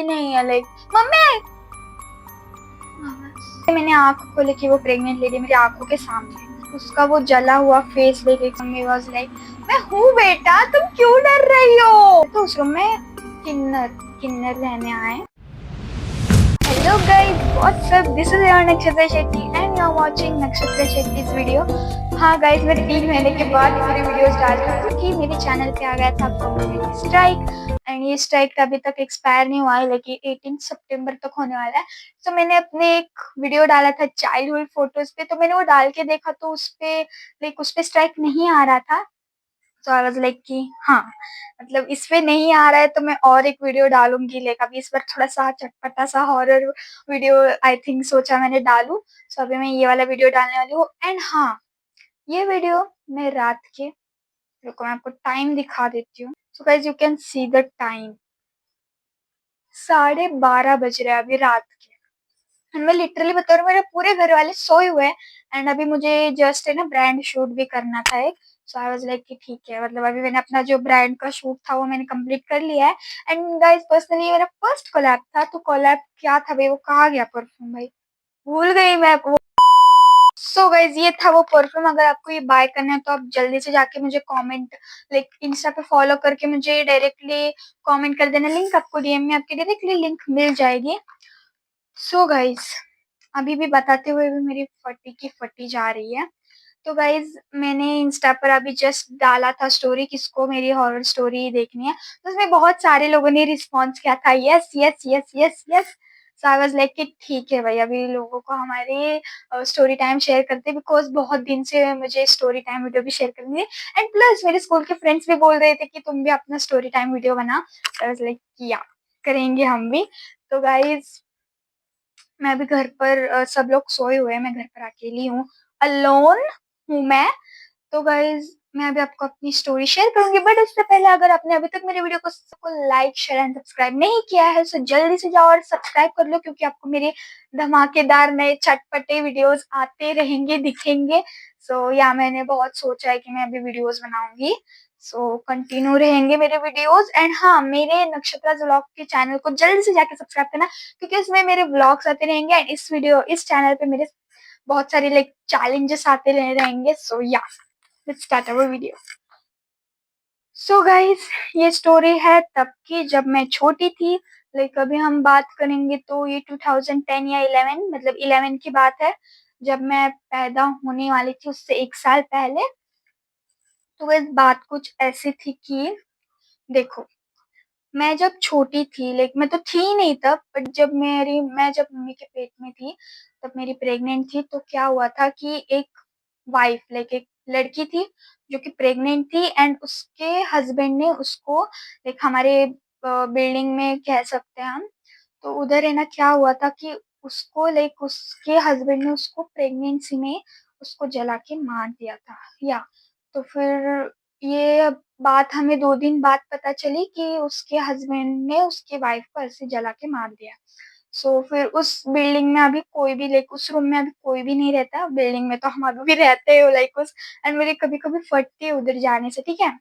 नहीं है like mummy. मैंने आंख खोली कि वो प्रेग्नेंट लेडी मेरी आंखों के सामने, उसका वो जला हुआ फेस देख के मम्मी वाज लाइक मैं हूँ बेटा, तुम क्यों डर रही हो। तो उस रूम में किन्नर किन्नर रहने आए। Hello guys, what's up, this is your Nakshatra Shetty and you are watching Nakshatra Shetty's video. हाँ गाइस, मैं 3 महीने के बाद मेरे वीडियोस डाल रही हूँ क्योंकि मेरे चैनल पे आ गया था कम्युनिटी स्ट्राइक एंड ये स्ट्राइक अभी तक एक्सपायर नहीं हुआ है, लेकिन 18 सितंबर तक होने वाला है। तो मैंने अपने एक वीडियो डाला था चाइल्डहुड फोटोज पे, तो मैंने वो डाल के देखा तो उस पे स्ट्राइक नहीं आ रहा था। तो आई वाज लाइक कि हाँ, मतलब इस पे नहीं आ रहा है तो मैं और एक वीडियो डालूंगी। लाइक अभी इस बार थोड़ा सा चटपटा सा हॉरर वीडियो आई थिंक सोचा मैंने डालूं। सो अभी मैं ये वाला वीडियो डालने वाली हूँ। एंड हाँ, ये वीडियो मैं रात के, रुको मैं आपको टाइम दिखा देती हूँ। So guys you can see the time, 12:30 बज रहे हैं अभी रात के। एंड मैं लिटरली बता रही हूँ, मेरे पूरे घर वाले सोए हुए हैं। एंड अभी मुझे जस्ट है ना ब्रांड शूट भी करना था एक। सो आई वाज लाइक कि ठीक है, मतलब अभी मैंने अपना जो ब्रांड का शूट था वो मैंने कंप्लीट कर लिया है। एंड गाइस पर्सनली ये मेरा फर्स्ट कोलैब था। तो कोलैब क्या था भाई, वो कहा गया परफ्यूम, भाई भूल गई मैं वो। सो गाइज ये था वो परफ्यूम। अगर आपको ये बाय करना है तो आप जल्दी से जाके मुझे कमेंट, लाइक इंस्टा पे फॉलो करके मुझे डायरेक्टली कमेंट कर देना। लिंक आपको डीएम में आपके डायरेक्टली लिंक मिल जाएगी। सो गाइज अभी भी बताते हुए भी मेरी फटी की फटी जा रही है। तो गाइज मैंने इंस्टा पर अभी जस्ट डाला था स्टोरी, किसको मेरी हॉरर स्टोरी देखनी है। तो उसमें बहुत सारे लोगों ने रिस्पॉन्स किया था, yes yes yes yes yes. So I was like कि ठीक है भाई, अभी लोगों को हमारे स्टोरी टाइम शेयर करते, बिकॉज बहुत दिन से मुझे स्टोरी टाइम वीडियो भी शेयर करनी है। एंड प्लस मेरे स्कूल के फ्रेंड्स भी बोल रहे थे कि तुम भी अपना स्टोरी टाइम वीडियो बना। आई वाज लाइक या करेंगे हम भी। तो गाइज मैं अभी घर पर सब लोग सोए हुए हैं, मैं घर पर अकेली हूँ, अलोन हूँ मैं। तो गाइज मैं अभी आपको अपनी स्टोरी शेयर करूंगी, बट उससे पहले अगर आपने अभी तक मेरे वीडियो को लाइक शेयर एंड सब्सक्राइब नहीं किया है तो जल्दी से जाओ और सब्सक्राइब कर लो, क्योंकि आपको मेरे धमाकेदार नए चटपटे वीडियोस आते रहेंगे, दिखेंगे। सो या मैंने बहुत सोचा है कि मैं अभी वीडियोस बनाऊंगी। सो कंटिन्यू रहेंगे मेरे वीडियोस। एंड हाँ, मेरे नक्षत्रा व्लॉग के चैनल को जल्दी से जाके सब्सक्राइब करना, क्योंकि इसमें मेरे व्लॉग्स आते रहेंगे। एंड इस चैनल पे मेरे बहुत सारे लाइक चैलेंजेस आते रहेंगे। सो या let's start our video. So guys ये स्टोरी है तब की जब मैं छोटी थी। लाइक अभी हम बात करेंगे तो ये 2010 या 11, मतलब 11 की बात है, जब मैं पैदा होने वाली थी उससे 1 साल पहले। तो गाइस बात कुछ ऐसी थी कि देखो, मैं जब छोटी थी, लाइक मैं तो थी नहीं तब, बट जब मम्मी के पेट में थी तब मेरी प्रेग्नेंट थी। तो क्या हुआ था कि एक वाइफ, लाइक एक लड़की थी जो कि प्रेग्नेंट थी। एंड उसके हस्बैंड ने उसको, लाइक हमारे बिल्डिंग में कह सकते हैं हम, तो उधर है ना क्या हुआ था कि उसको, लाइक उसके हस्बैंड ने उसको प्रेगनेंसी में उसको जला के मार दिया था। या तो फिर ये बात हमें 2 दिन बाद पता चली कि उसके हस्बैंड ने उसके वाइफ को ऐसे जला के मार दिया। सो फिर उस बिल्डिंग में अभी कोई भी, लाइक उस रूम में अभी कोई भी नहीं रहता। बिल्डिंग में तो हम अभी भी रहते हो लाइक उस। एंड मेरी कभी कभी फटती है उधर जाने से, ठीक है।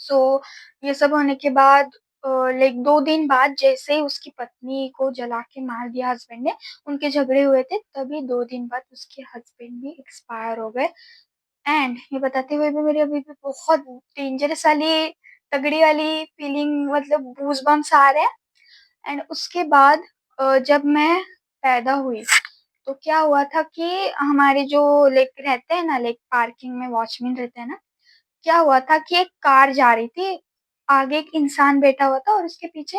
सो ये सब होने के बाद लाइक 2 दिन बाद जैसे ही उसकी पत्नी को जला के मार दिया हस्बैंड ने, उनके झगड़े हुए थे, तभी 2 दिन बाद उसके हस्बैंड भी एक्सपायर हो गए। एंड ये बताते हुए भी मेरी अभी भी बहुत डेंजरस वाली तगड़ी वाली फीलिंग, मतलब गूज बम्स आ रहे हैं। एंड उसके बाद जब मैं पैदा हुई तो क्या हुआ था कि हमारे जो लाइक रहते हैं ना, लाइक पार्किंग में वॉचमैन रहते हैं ना, क्या हुआ था कि एक कार जा रही थी, आगे एक इंसान बैठा हुआ था और उसके पीछे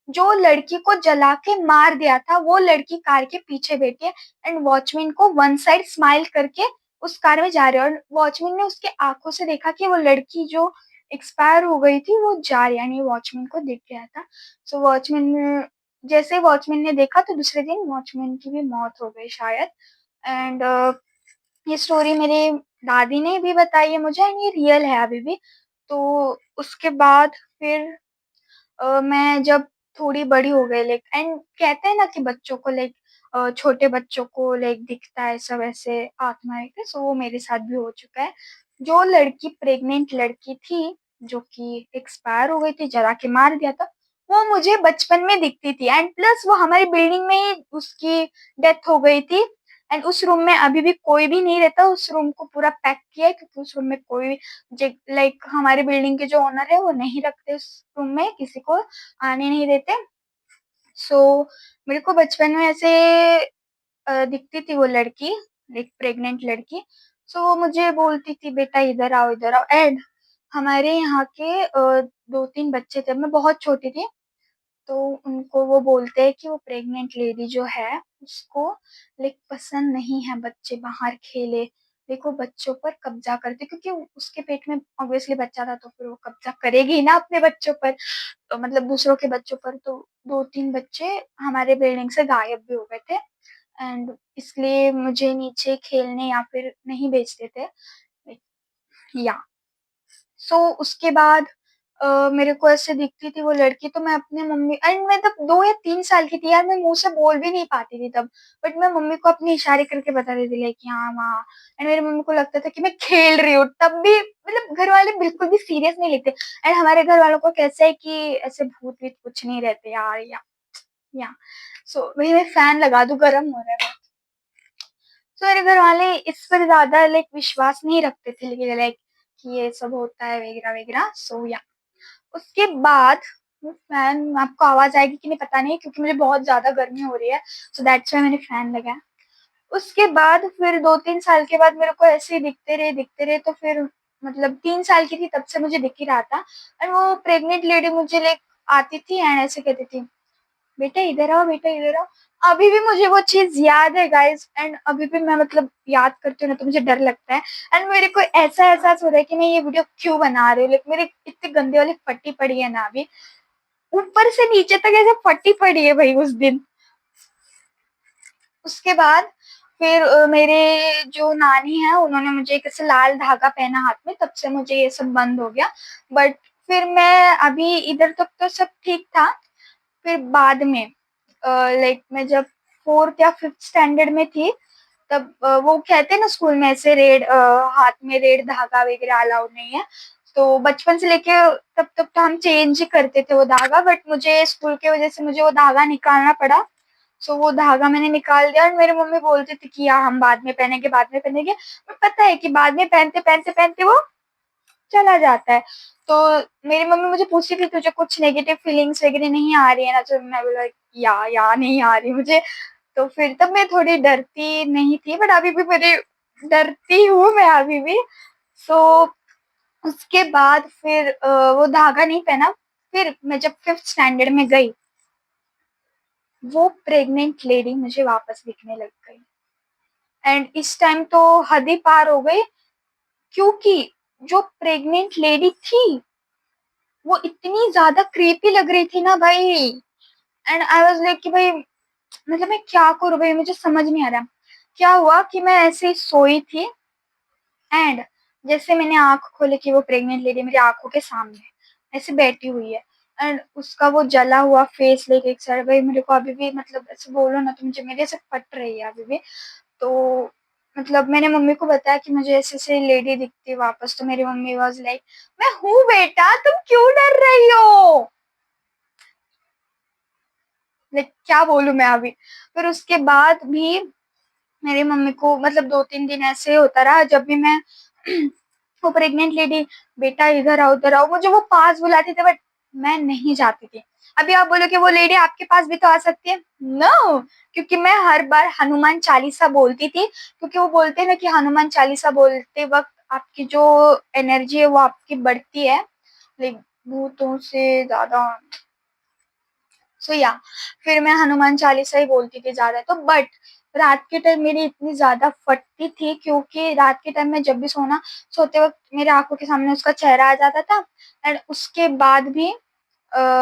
जो लड़की को जला के मार दिया था वो लड़की कार के पीछे बैठी है। एंड वॉचमैन को वन साइड स्माइल करके उस कार में जा रही है, और वॉचमैन ने उसके आंखों से देखा कि वो लड़की जो एक्सपायर हो गई थी वो जा रही है, यानी वॉचमैन को दिख गया था। सो वॉचमैन, जैसे वॉचमैन ने देखा तो दूसरे दिन वॉचमैन की भी मौत हो गई शायद। एंड ये स्टोरी मेरे दादी ने भी बताई है मुझे, एंड ये रियल है अभी भी। तो उसके बाद फिर मैं जब थोड़ी बड़ी हो गई, लाइक एंड कहते हैं ना कि बच्चों को, लाइक छोटे बच्चों को लाइक दिखता है सब ऐसे आत्माएं के, सो वो मेरे साथ भी हो चुका है। जो लड़की प्रेग्नेंट लड़की थी जो कि एक्सपायर हो गई थी, जला के मार दिया था, वो मुझे बचपन में दिखती थी एंड प्लस वो हमारी बिल्डिंग में ही उसकी डेथ हो गई थी एंड उस रूम में अभी भी कोई भी नहीं रहता। उस रूम को पूरा पैक किया है क्योंकि उस रूम में कोई भी लाइक हमारी बिल्डिंग के जो ओनर है वो नहीं रखते उस रूम में, किसी को आने नहीं देते। सो मेरे को बचपन में ऐसे दिखती थी वो लड़की, एक प्रेग्नेंट लड़की। सो वो मुझे बोलती थी बेटा इधर आओ एंड हमारे यहाँ के 2-3 बच्चे थे, मैं बहुत छोटी थी, तो उनको वो बोलते हैं कि वो प्रेग्नेंट लेडी जो है उसको लाइक पसंद नहीं है बच्चे बाहर खेले, देखो बच्चों पर कब्जा करते, क्योंकि उसके पेट में ऑब्वियसली बच्चा था तो फिर वो कब्जा करेगी ही ना अपने बच्चों पर, तो मतलब दूसरों के बच्चों पर। तो 2-3 बच्चे हमारे बिल्डिंग से गायब भी हो गए थे एंड इसलिए मुझे नीचे खेलने या फिर नहीं भेजते थे या। सो उसके बाद मेरे को ऐसे दिखती थी वो लड़की, तो मैं अपने मम्मी एंड मैं तब 2 या 3 साल की थी यार, मैं मुंह से बोल भी नहीं पाती थी तब, बट मैं मम्मी को अपने इशारे करके बता देती थी लाइक यहाँ वहाँ। एंड मेरी मम्मी को लगता था कि मैं खेल रही हूँ, तब भी मतलब घर वाले बिल्कुल भी सीरियस नहीं लेते। एंड हमारे घर वालों को कैसा है कि ऐसे भूत भूत कुछ नहीं रहते यार या। सो वही मैं फैन लगा दूं, गर्म हो रहा है। तो मेरे घर वाले इस पर ज्यादा लाइक विश्वास नहीं रखते थे, लेकिन लाइक कि ये सब होता है वगैरह वगैरह। सो या उसके बाद वो फैन, आपको आवाज आएगी कि नहीं पता नहीं, क्योंकि मुझे बहुत ज्यादा गर्मी हो रही है, सो दैट्स व्हाई मैंने फैन लगाया। उसके बाद फिर 2-3 साल के बाद मेरे को ऐसे ही दिखते रहे, तो फिर मतलब 3 साल की थी तब से मुझे दिख ही रहा था। एंड वो प्रेग्नेंट लेडी मुझे लाइक आती थी एंड ऐसे कहती थी बेटा इधर आओ, बेटा इधर आओ। अभी भी मुझे वो चीज याद है गाइस, एंड अभी भी मैं मतलब याद करती हूँ ना तो मुझे डर लगता है। एंड मेरे को ऐसा एहसास हो रहा है कि मैं ये वीडियो क्यों बना रही हूँ, लाइक मेरी इतनी गंदी वाली फटी पड़ी है ना अभी, ऊपर से नीचे तक ऐसे फटी पड़ी है भाई उस दिन। उसके बाद फिर मेरे जो नानी है उन्होंने मुझे एक ऐसे लाल धागा पहना हाथ में, तब से मुझे ये सब बंद हो गया। बट फिर मैं अभी इधर तक तो सब ठीक था। फिर बाद में लाइक मैं जब 4th या 5th स्टैंडर्ड में थी, तब वो कहते हैं ना स्कूल में ऐसे रेड हाथ में रेड धागा वगैरह अलाउड नहीं है, तो बचपन से लेके तब तक तो हम चेंज ही करते थे वो धागा, बट मुझे स्कूल की वजह से मुझे वो धागा निकालना पड़ा। सो वो धागा मैंने निकाल दिया और मेरी मम्मी बोलती थी कि यार हम बाद में पहनेंगे, पर पता है कि बाद में पहनते पहनते पहनते वो चला जाता है। तो मेरी मम्मी मुझे पूछती थी तुझे कुछ नेगेटिव फीलिंग्स वगैरह नहीं आ रही है ना, तो मैं बोला या नहीं आ रही मुझे। तो फिर तब मैं थोड़ी डरती नहीं थी, बट अभी भी मेरे डरती हूँ मैं अभी भी। सो उसके बाद फिर वो धागा नहीं पहना। फिर मैं जब 5th स्टैंडर्ड में गई, वो प्रेग्नेंट लेडी मुझे वापस दिखने लग गई एंड इस टाइम तो हद ही पार हो गई, क्योंकि जो प्रेग्नेंट लेडी थी वो इतनी ज्यादा क्रीपी लग रही थी ना भाई। एंड आई वाज लाइक कि भाई मतलब मैं क्या करूं भाई, मुझे समझ नहीं आ रहा। क्या हुआ कि मैं ऐसे ही सोई थी एंड जैसे मैंने आंख खोली कि वो प्रेग्नेंट लेडी मेरी आंखों के सामने ऐसे बैठी हुई है एंड उसका वो जला हुआ फेस लेके एक साइड, भाई मेरे को अभी भी मतलब ऐसे बोलो ना तो मुझे मेरे से फट रही है अभी भी। तो मतलब मैंने मम्मी को बताया कि मुझे ऐसे ऐसे लेडी दिखती है वापस, तो मेरी मम्मी वाज लाइक मैं हूँ बेटा, तुम क्यों डर रही हो। लाइक क्या बोलूं मैं अभी। फिर उसके बाद भी मेरी मम्मी को मतलब 2-3 दिन ऐसे होता रहा, जब भी मैं वो प्रेग्नेंट लेडी बेटा इधर आओ मुझे वो पास बुलाती थी, बट मैं नहीं जाती थी। अभी आप बोलो कि वो लेडी आपके पास भी तो आ सकती है, नो, क्योंकि मैं हर बार हनुमान चालीसा बोलती थी, क्योंकि वो बोलते हैं ना कि हनुमान चालीसा बोलते वक्त आपकी जो एनर्जी है वो आपकी बढ़ती है लाइक भूतों से ज्यादा। सो या फिर मैं हनुमान चालीसा ही बोलती थी ज्यादा तो, बट रात के टाइम मेरी इतनी ज्यादा फटती थी क्योंकि रात के टाइम में जब भी सोते वक्त मेरे आंखों के सामने उसका चेहरा आ जाता था। एंड उसके बाद भी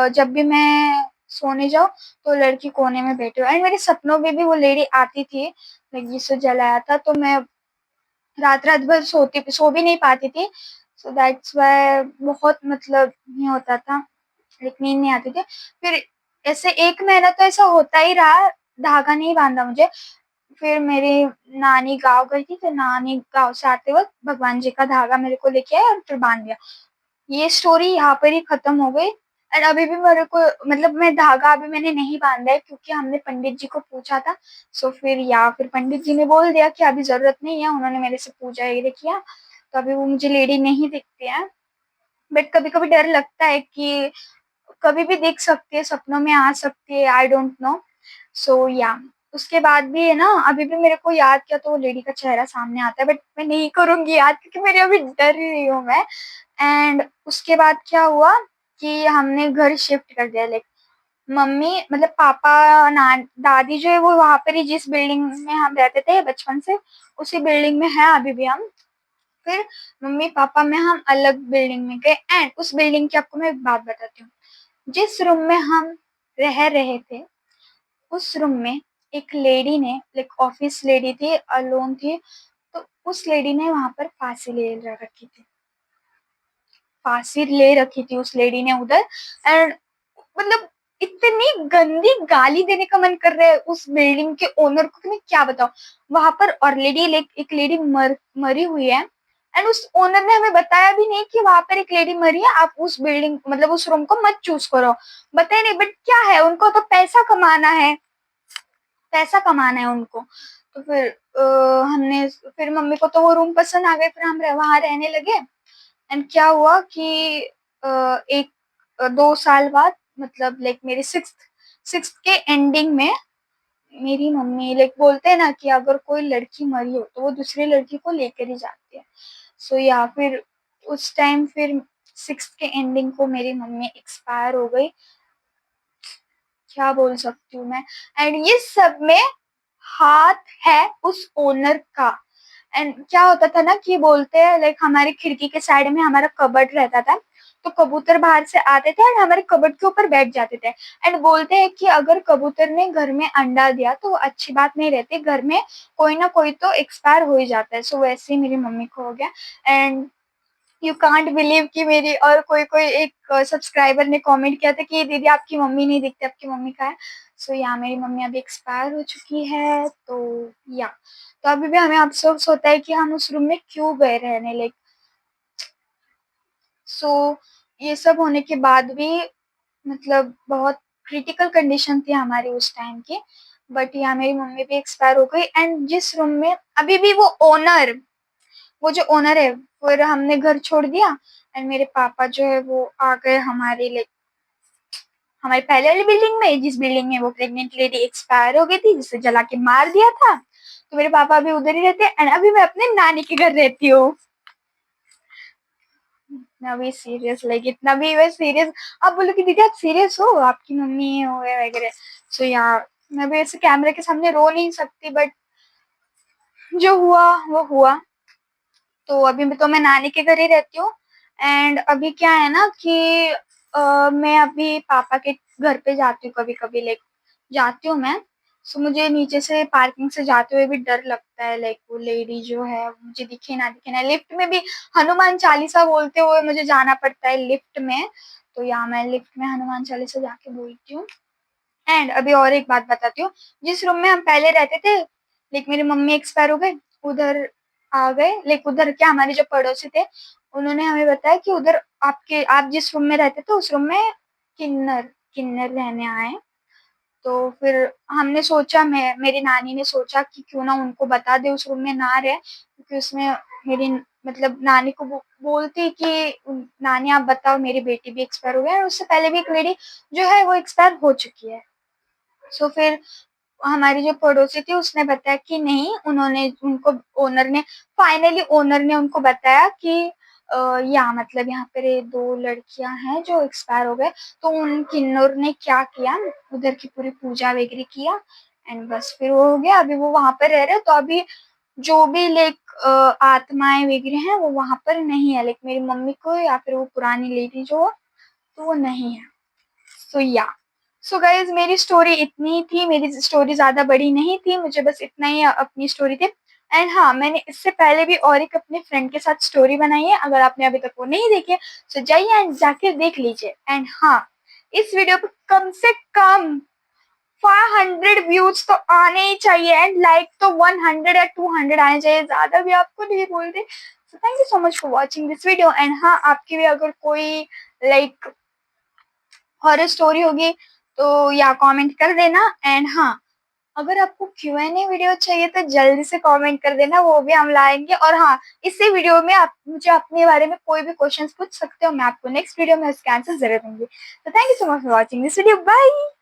जब भी मैं सोने जाऊं तो लड़की कोने में बैठी हो एंड मेरे सपनों में भी वो लेडी आती थी लाइक जिससे जलाया था, तो मैं रात रात भर सो भी नहीं पाती थी। सो दैट्स वाई बहुत मतलब नहीं होता था, लेकिन नींद नहीं आती थी। फिर ऐसे 1 महीना तो ऐसा होता ही रहा, धागा नहीं बांधा मुझे। फिर मेरी नानी गाँव गई थी, तो नानी गाँव से आते वक्त भगवान जी का धागा मेरे को लेके आए और फिर बांध दिया। ये स्टोरी यहाँ पर ही खत्म हो गई। एंड अभी भी मेरे को मतलब मैं धागा अभी मैंने नहीं बांधा है क्योंकि हमने पंडित जी को पूछा था। सो फिर पंडित जी ने बोल दिया कि अभी जरूरत नहीं है, उन्होंने मेरे से पूजा वगैरह किया, तो अभी वो मुझे लेडी नहीं दिखती है। बट कभी कभी डर लगता है कि कभी भी दिख सकती है, सपनों में आ सकती है, आई डोंट नो। सो या उसके बाद भी है ना, अभी भी मेरे को याद किया तो वो लेडी का चेहरा सामने आता है, बट मैं नहीं करूंगी याद क्योंकि मेरी अभी डर ही रही हूँ मैं। एंड उसके बाद क्या हुआ कि हमने घर शिफ्ट कर दिया। लाइक मम्मी मतलब पापा दादी जो है वो वहां पर ही, जिस बिल्डिंग में हम रहते थे बचपन से उसी बिल्डिंग में है अभी भी हम। फिर मम्मी पापा में हम अलग बिल्डिंग में गए। एंड उस बिल्डिंग की आपको मैं एक बात बताती हूँ। जिस रूम में हम रह रहे थे उस रूम में एक लेडी ने, लाइक ऑफिस लेडी थी, अलोन थी, तो उस लेडी ने वहां पर फांसी ले रखी थी। फांसी ले रखी थी उस लेडी ने उधर। एंड मतलब इतनी गंदी गाली देने का मन कर रहा है उस बिल्डिंग के ओनर को कि मैं क्या बताऊं। वहां पर ऑलरेडी एक लेडी मरी हुई है। एंड उस ओनर ने हमें बताया भी नहीं कि वहां पर एक लेडी मरी है, आप उस बिल्डिंग मतलब उस रूम को मत चूज करो। बताए नहीं, बट क्या है, उनको तो पैसा कमाना है, पैसा कमाना है उनको। तो फिर हमने फिर मम्मी को तो वो रूम पसंद आ गए, फिर हम वहां रहने लगे। एंड क्या हुआ कि एक 2 साल बाद, मतलब लाइक मेरी सिक्स के एंडिंग में मेरी मम्मी लाइक बोलते हैं ना कि अगर कोई लड़की मरी हो तो वो दूसरी लड़की को लेकर ही जाती है। सो या फिर उस टाइम फिर सिक्स के एंडिंग को मेरी मम्मी एक्सपायर हो गई। क्या बोल सकती हूँ मैं। एंड ये सब में हाथ है उस ओनर का। एंड क्या होता था ना कि बोलते हैं लाइक हमारी खिड़की के साइड में हमारा कबर्ड रहता था, तो कबूतर बाहर से आते थे और हमारे कबर्ड के ऊपर बैठ जाते थे। एंड बोलते हैं कि अगर कबूतर ने घर में अंडा दिया तो वो अच्छी बात नहीं रहती, घर में कोई ना कोई तो एक्सपायर हो ही जाता है। सो वैसे ही मेरी मम्मी को हो गया। एंड यू कांट बिलीव कि मेरी और कोई कोई एक सब्सक्राइबर ने कमेंट किया था कि दीदी आपकी मम्मी नहीं दिखती, आपकी मम्मी का है। सो या मेरी मम्मी अभी एक्सपायर हो चुकी है। तो या तो अभी भी हमें अफसोस होता है कि हम उस रूम में क्यों गए रहने। लाइक सो ये सब होने के बाद भी मतलब बहुत क्रिटिकल कंडीशन थी हमारी उस टाइम की। बट यहाँ मेरी मम्मी भी एक्सपायर हो गई। एंड जिस रूम में अभी भी वो जो ओनर है, फिर हमने घर छोड़ दिया। एंड मेरे पापा जो है वो आ गए हमारे लाइक हमारे पहले वाली बिल्डिंग में, जिस बिल्डिंग में वो प्रेग्नेंट लेडी एक्सपायर हो गई थी, जिसे जला के मार दिया था। तो मेरे पापा अभी उधर ही रहते हैं। एंड अभी मैं अपने नानी के घर रहती हूँ। इतना भी सीरियस, लाइक इतना भी वह सीरियस। आप बोलो कि दीदी आप सीरियस हो, आपकी मम्मी हो वगैरह। सो यार मैं भी ऐसे कैमरे के सामने रो नहीं सकती, बट जो हुआ वो हुआ। तो अभी तो मैं नानी के घर ही रहती हूँ। एंड अभी क्या है ना कि मैं अभी पापा के घर पे जाती हूँ कभी कभी, लाइक जाती हूँ मैं। सो मुझे नीचे से पार्किंग से जाते हुए भी डर लगता है, लाइक वो लेडी जो है मुझे दिखे ना दिखे ना। लिफ्ट में भी हनुमान चालीसा बोलते हुए मुझे जाना पड़ता है लिफ्ट में। तो यहाँ मैं लिफ्ट में हनुमान चालीसा जाके बोलती हूँ। एंड अभी और एक बात बताती हूँ। जिस रूम में हम पहले रहते थे, लाइक मेरी मम्मी एक्सपायर हो गए, उधर आ गए। लाइक उधर क्या हमारे जो पड़ोसी थे उन्होंने हमें बताया कि उधर आप जिस रूम में रहते थे उस रूम में किन्नर किन्नर रहने आए। तो फिर हमने सोचा, मेरी नानी ने सोचा कि क्यों ना उनको बता दे उस रूम में ना रहे, क्योंकि उसमें मेरी मतलब नानी को बोलती कि नानी आप बताओ मेरी बेटी भी एक्सपायर हो गई है, और उससे पहले भी एक लेडी जो है वो एक्सपायर हो चुकी है। सो फिर हमारी जो पड़ोसी थी उसने बताया कि नहीं, उन्होंने उनको ओनर ने फाइनली ओनर ने उनको बताया कि या मतलब यहाँ पे 2 लड़कियां हैं जो एक्सपायर हो गए। तो उन किन्नौर ने क्या किया, उधर की पूरी पूजा वगैरह किया। एंड बस फिर वो हो गया। अभी वो वहां पर रह रहे, तो अभी जो भी लाइक आत्माएं वगैरह हैं वो वहां पर नहीं है, लाइक मेरी मम्मी को या फिर वो पुरानी लेडी जो हो, तो वो नहीं है। सो या सो गाइज मेरी स्टोरी इतनी थी, मेरी स्टोरी ज्यादा बड़ी नहीं थी, मुझे बस इतना ही अपनी स्टोरी थी। एंड हाँ, मैंने इससे पहले भी और एक अपने फ्रेंड के साथ स्टोरी बनाई है, अगर आपने अभी तक वो नहीं देखी है तो जाइए एंड जाके देख लीजिए। एंड हाँ, इस वीडियो पर कम से कम 500 व्यूज तो आने ही चाहिए। एंड लाइक तो 100 या 200 आने चाहिए, ज्यादा भी आपको नहीं बोलते। So thank you so much for watching this video. And हाँ, आपकी भी अगर कोई लाइक हॉरर स्टोरी होगी तो या कमेंट कर देना। एंड हाँ, अगर आपको Q&A वीडियो चाहिए तो जल्दी से कमेंट कर देना, वो भी हम लाएंगे। और हाँ, इसी वीडियो में आप मुझे अपने बारे में कोई भी क्वेश्चंस पूछ सकते हो, मैं आपको नेक्स्ट वीडियो में उसके आंसर जरूर दूंगी। तो thank you so much for watching this video, bye.